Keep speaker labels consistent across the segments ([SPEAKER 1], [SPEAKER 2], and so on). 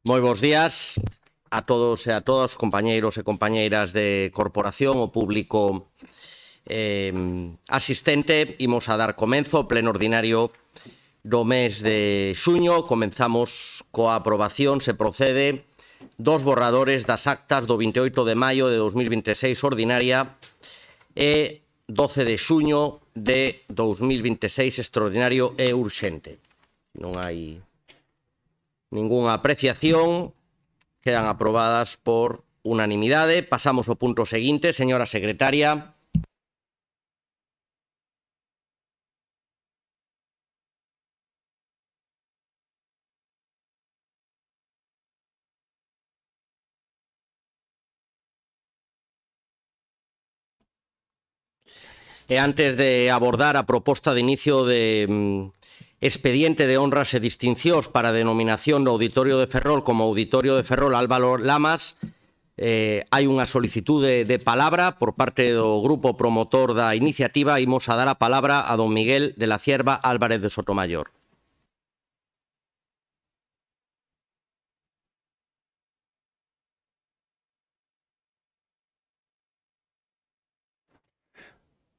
[SPEAKER 1] Moi bons días a todos e a todas, compañeiros e compañeiras de corporación, o público asistente. Imos a dar comenzo ao pleno ordinario do mes de xuño. Comenzamos coa aprobación, se procede, dos borradores das actas do 28 de maio de 2026 ordinaria e 12 de xuño de 2026 extraordinario e urxente. Non hai ningunha apreciación, quedan aprobadas por unanimidade. Pasamos ao punto seguinte, señora secretaria. E antes de abordar a proposta de inicio de expediente de honras e distincións para a denominación do Auditorio de Ferrol como Auditorio de Ferrol Álvaro Lamas, hai unha solicitude de palabra por parte do grupo promotor da iniciativa. Imos a dar a palabra a don Miguel de la Cierva Álvarez de Sotomayor.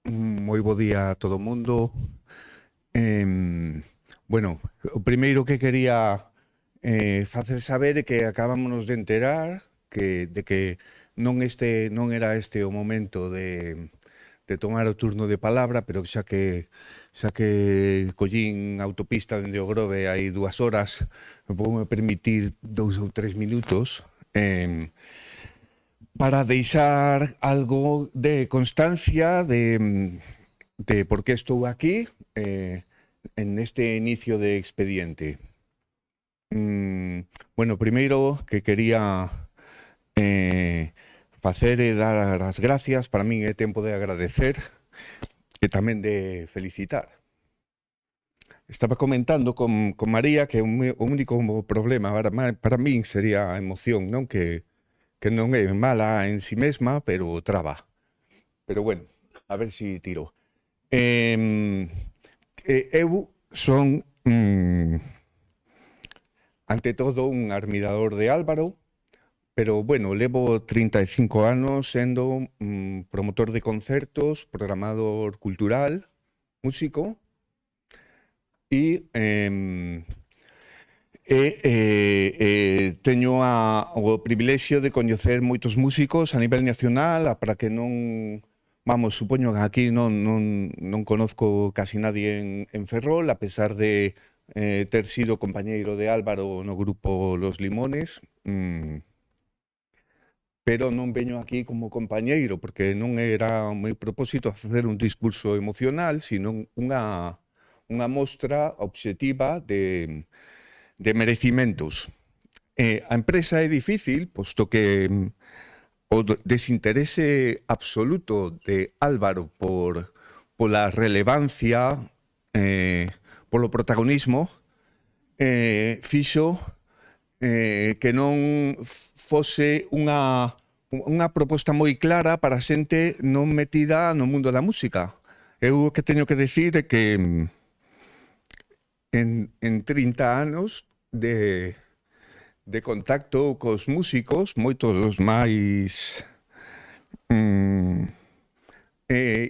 [SPEAKER 2] Moi bo día a todo o mundo. Bueno, o primeiro que quería facer saber é que acabámonos de enterar de que non era este o momento de tomar o turno de palabra, pero xa que collín autopista dende o Grove hai 2 horas, voume permitir 2 ou 3 minutos para deixar algo de constancia de por que estou aquí en este inicio de expediente. Bueno, primeiro que quería facer e dar as gracias. Para min é tempo de agradecer e tamén de felicitar. Estaba comentando con María que o único problema para min sería a emoción, non? Que non é mala en si mesma, pero traba. Pero bueno, a ver si tiro. Eu son, ante todo, un admirador de Álvaro, pero bueno, levo 35 anos sendo promotor de concertos, programador cultural, músico, e teño o privilexio de coñecer moitos músicos a nivel nacional, para que non, vamos, supoño que aquí non conozco casi nadie en Ferrol, a pesar de ter sido compañeiro de Álvaro no grupo Los Limones, pero non veño aquí como compañeiro, porque non era o meu propósito facer un discurso emocional, sino unha mostra obxectiva de merecimentos. A empresa é difícil, posto que o desinterese absoluto de Álvaro pola relevancia, polo protagonismo, fixo que non fose unha proposta moi clara para a xente non metida no mundo da música. Eu o que teño que decir é que en 30 anos de contacto cos músicos, moitos dos máis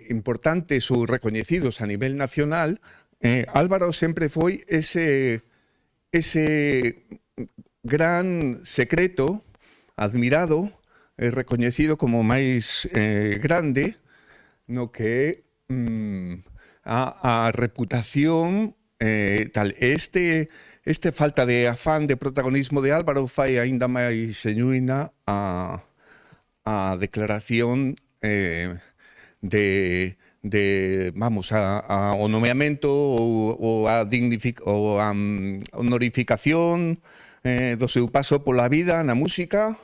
[SPEAKER 2] importantes ou recoñecidos a nivel nacional, Álvaro sempre foi ese gran secreto, admirado e recoñecido como máis grande, no que a reputación tal. Este falta de afán de protagonismo de Álvaro fai aínda máis xenuína a declaración ao nomeamento ou a honorificación do seu paso pola vida na música,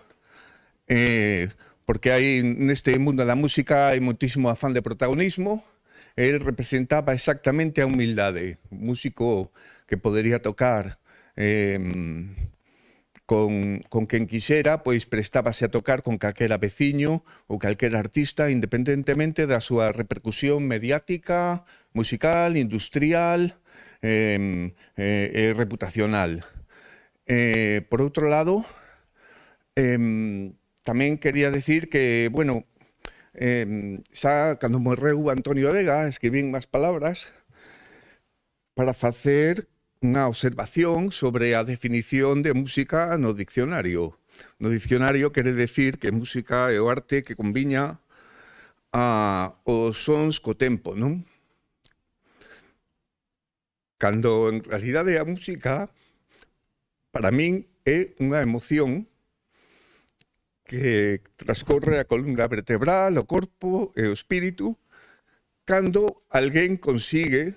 [SPEAKER 2] porque hai neste mundo da música hai moitísimo afán de protagonismo. El representaba exactamente a humildade. Un músico que podería tocar con quen quixera, pois prestábase a tocar con calquera veciño ou calquera artista, independentemente da súa repercusión mediática, musical, industrial e reputacional. Por outro lado, tamén quería decir que, bueno, xa cando morreu Antonio Vega escribín máis palabras para facer unha observación sobre a definición de música no diccionario. No diccionario quere decir que música é o arte que combiña os sons co tempo, non? Cando en realidade a música, para min, é unha emoción que transcorre a columna vertebral, o corpo e o espírito, cando alguén consigue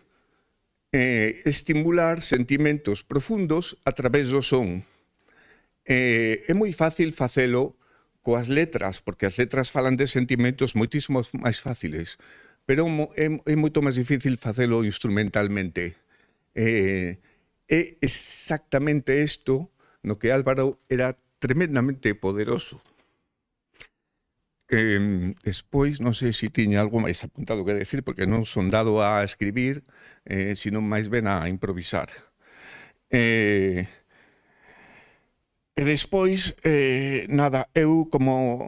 [SPEAKER 2] estimular sentimentos profundos a través do son. É moi fácil facelo coas letras, porque as letras falan de sentimentos moitísimo máis fáciles, pero é moito máis difícil facelo instrumentalmente. É exactamente isto no que Álvaro era tremendamente poderoso. Despois, non sei se tiña algo máis apuntado que decir, porque non son dado a escribir, sino máis ben a improvisar. E despois, nada, eu como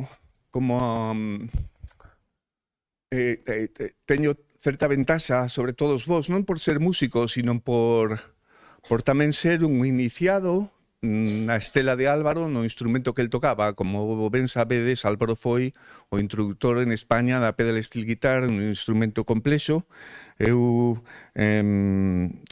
[SPEAKER 2] teño certa ventaxa sobre todos vos, non por ser músico, sino por tamén ser un iniciado na estela de Álvaro no instrumento que el tocaba. Como ben sabedes, Álvaro foi o introductor en España da pedal steel guitar, un instrumento complexo. Eu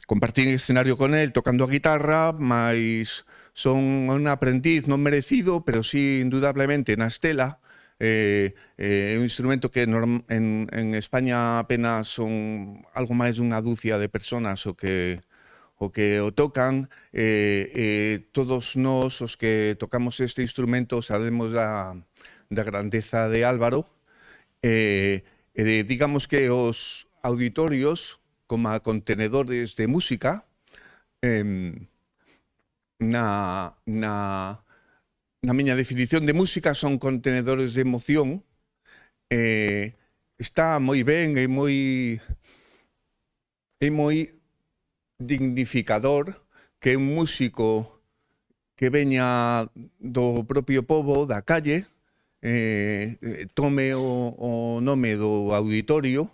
[SPEAKER 2] compartí escenario con el tocando a guitarra, mas son un aprendiz non merecido, pero sí indudablemente na estela. É un instrumento que en España apenas son algo máis dunha dúcia de personas o que o tocan. Todos nós os que tocamos este instrumento sabemos da grandeza de Álvaro. Digamos que os auditorios como contenedores de música na miña definición de música son contenedores de emoción. Está moi ben, é moi dignificador que un músico que veña do propio pobo, da calle, tome o nome do auditorio,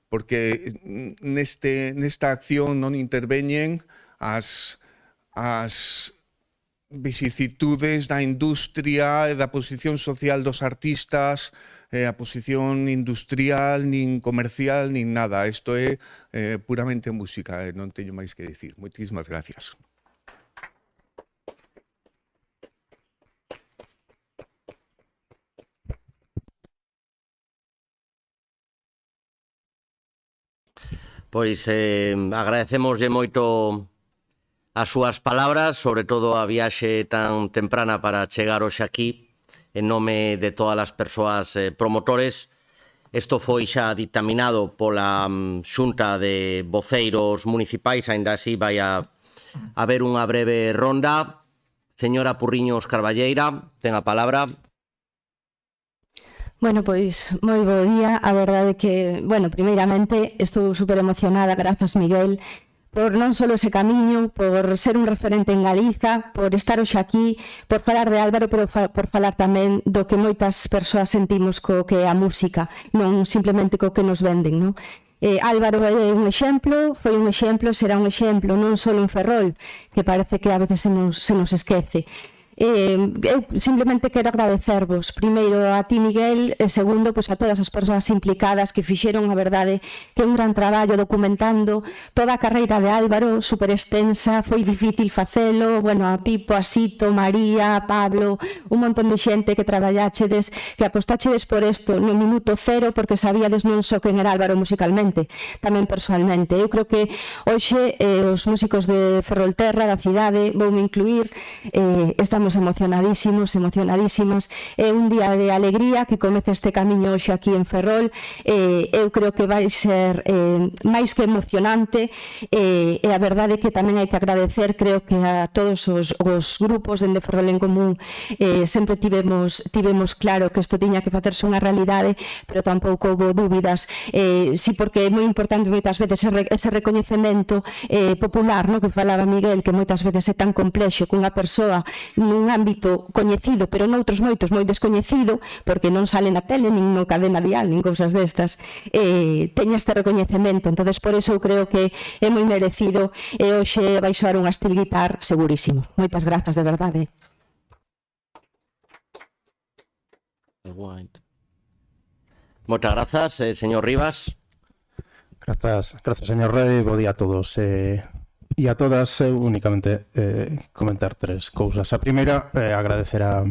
[SPEAKER 2] porque nesta acción non interveñen as vicisitudes da industria e da posición social dos artistas, a posición industrial, nin comercial, nin nada. Isto é puramente música, non teño máis que dicir. Moitísimas gracias.
[SPEAKER 1] Pois agradecemoslle moito as súas palabras, sobre todo a viaxe tan temprana para chegar hoxe aquí, en nome de todas as persoas promotores. Isto foi xa dictaminado pola Xunta de Voceiros Municipais, aínda así vai a haber unha breve ronda. Señora Purriños Carballeira, ten a palabra.
[SPEAKER 3] Bueno, pois, moi bo día. A verdade que, bueno, primeiramente, estou super emocionada, grazas, Miguel, por non só ese camiño, por ser un referente en Galiza, por estar hoxe aquí, por falar de Álvaro, pero por falar tamén do que moitas persoas sentimos co que é a música, non simplemente co que nos venden, non? Álvaro é un exemplo, foi un exemplo, será un exemplo, non só en Ferrol, que parece que a veces se nos esquece. Eu simplemente quero agradecervos, primeiro a ti, Miguel, e segundo a todas as persoas implicadas que fixeron, a verdade, que un gran traballo documentando toda a carreira de Álvaro, super extensa, foi difícil facelo, bueno, a Pipo, a Sito, María, a Pablo, un montón de xente que traballáchedes, que apostáchedes por isto no minuto cero, porque sabíades non só quen era Álvaro musicalmente, tamén personalmente. Eu creo que hoxe os músicos de Ferrolterra, da cidade, voume incluir, estamos estamos emocionadísimas. É un día de alegría que comeza este camiño hoxe aquí en Ferrol. Eu creo que vai ser máis que emocionante, e a verdade é que tamén hai que agradecer, creo que a todos os grupos dende Ferrol en Común sempre tivemos claro que isto tiña que facerse unha realidade, pero tampouco houve dúbidas, sí, porque é moi importante moitas veces ese recoñecemento popular, no que falaba Miguel, que moitas veces é tan complexo que unha persoa nun ámbito coñecido, pero noutros moitos moi descoñecido, porque non sale na tele, nin no cadena dial, nin cousas destas, teña este recoñecemento. Entonces, por eso eu creo que é moi merecido, e hoxe vai soar unha steel guitar segurísimo. Moitas grazas, de verdade.
[SPEAKER 1] Moitas grazas, señor Rivas.
[SPEAKER 4] Grazas, señor Rei, bo día a todos e a todas. Eu únicamente comentar tres cousas. A primeira, agradecer a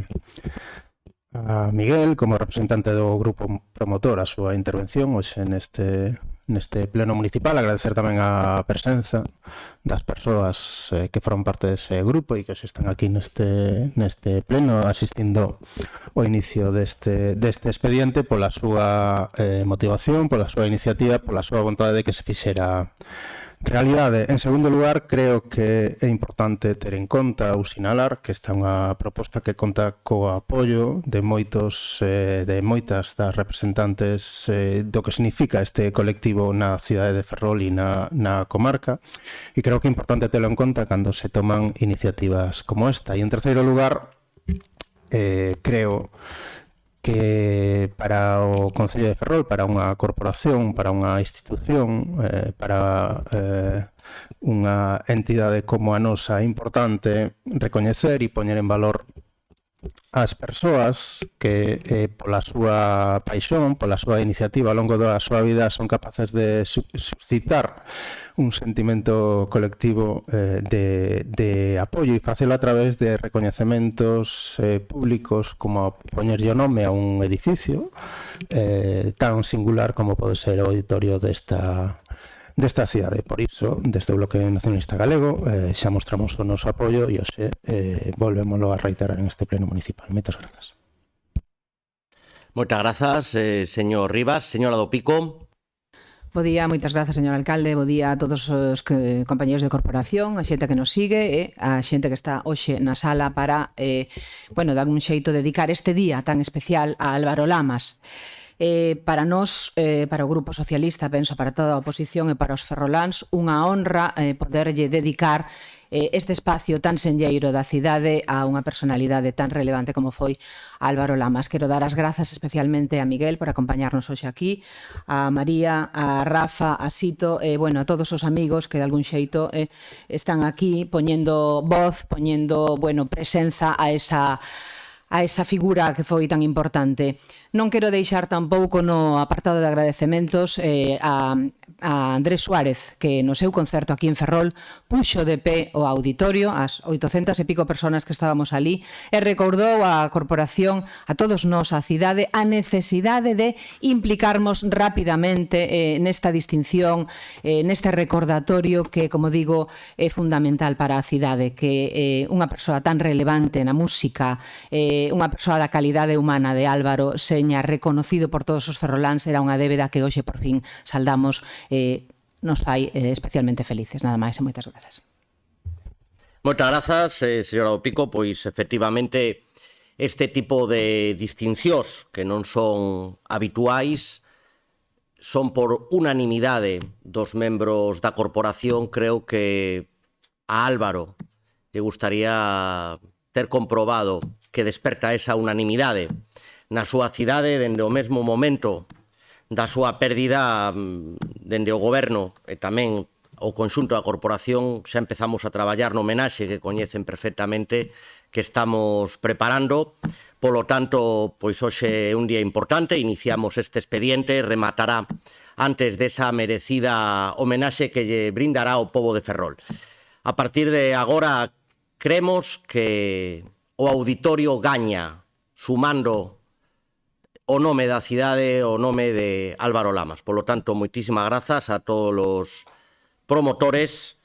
[SPEAKER 4] Miguel como representante do grupo promotor a súa intervención hoxe neste pleno municipal. Agradecer tamén a presenza das persoas que foron parte dese grupo e que hoxe están aquí neste pleno asistindo ao inicio deste expediente, pola súa motivación, pola súa iniciativa, pola súa vontade de que se fixera realidade. En segundo lugar, creo que é importante ter en conta ou sinalar que esta é unha proposta que conta co apoio de moitas das representantes do que significa este colectivo na cidade de Ferrol e na comarca, e creo que é importante telo en conta cando se toman iniciativas como esta. E en terceiro lugar, creo que para o Concello de Ferrol, para unha corporación, para unha institución, para unha entidade como a nosa, é importante recoñecer e poñer en valor as persoas que pola súa paixón, pola súa iniciativa ao longo da súa vida son capaces de suscitar un sentimento colectivo de apoio e facelo a través de recoñecementos públicos, como poñerlle o nome a un edificio tan singular como pode ser o auditorio desta cidade. Por iso, desde o Bloque Nacionalista Galego, xa mostramos o noso apoio e hoxe volvémoslo a reiterar en este pleno municipal. Moitas grazas.
[SPEAKER 1] Moitas grazas, señor Rivas. Señora do Pico.
[SPEAKER 5] Bo día, moitas grazas, señor alcalde. Bo día a todos os compañeros de corporación, a xente que nos sigue e a xente que está hoxe na sala para, dar un xeito de dedicar este día tan especial a Álvaro Lamas. Para nós, para o Grupo Socialista, penso para toda a oposición e para os ferroláns, unha honra poderlle dedicar este espacio tan senlleiro da cidade a unha personalidade tan relevante como foi Álvaro Lamas. Quero dar as grazas especialmente a Miguel por acompañarnos hoxe aquí, a María, a Rafa, a Sito, a todos os amigos que de algún xeito están aquí poñendo voz, poñendo presenza a esa figura que foi tan importante. Non quero deixar tampouco no apartado de agradecementos a Andrés Suárez, que no seu concerto aquí en Ferrol puxo de pé o auditorio, as 800 e pico personas que estábamos ali, e recordou a corporación, a todos nós, a cidade, a necesidade de implicarmos rapidamente nesta distinción, neste recordatorio que, como digo, é fundamental para a cidade, que unha persoa tan relevante na música, unha persoa da calidade humana de Álvaro, seña reconocido por todos os ferroláns, era unha débeda que hoxe por fin saldamos, nos fai especialmente felices. Nada máis e moitas grazas.
[SPEAKER 1] Moitas grazas, señora do Pico. Pois, efectivamente, este tipo de distincións que non son habituais son por unanimidade dos membros da corporación. Creo que a Álvaro lle gustaría ter comprobado que desperta esa unanimidade na súa cidade dende o mesmo momento da súa pérdida dende o goberno e tamén o conxunto da corporación. Xa empezamos a traballar no homenaxe que coñecen perfectamente que estamos preparando. Polo tanto, pois hoxe é un día importante, iniciamos este expediente, rematará antes desa merecida homenaxe que lle brindará o pobo de Ferrol. A partir de agora, cremos que o auditorio gaña sumando o nome da cidade, o nome de Álvaro Lamas. Por lo tanto, moitísimas grazas a todos os promotores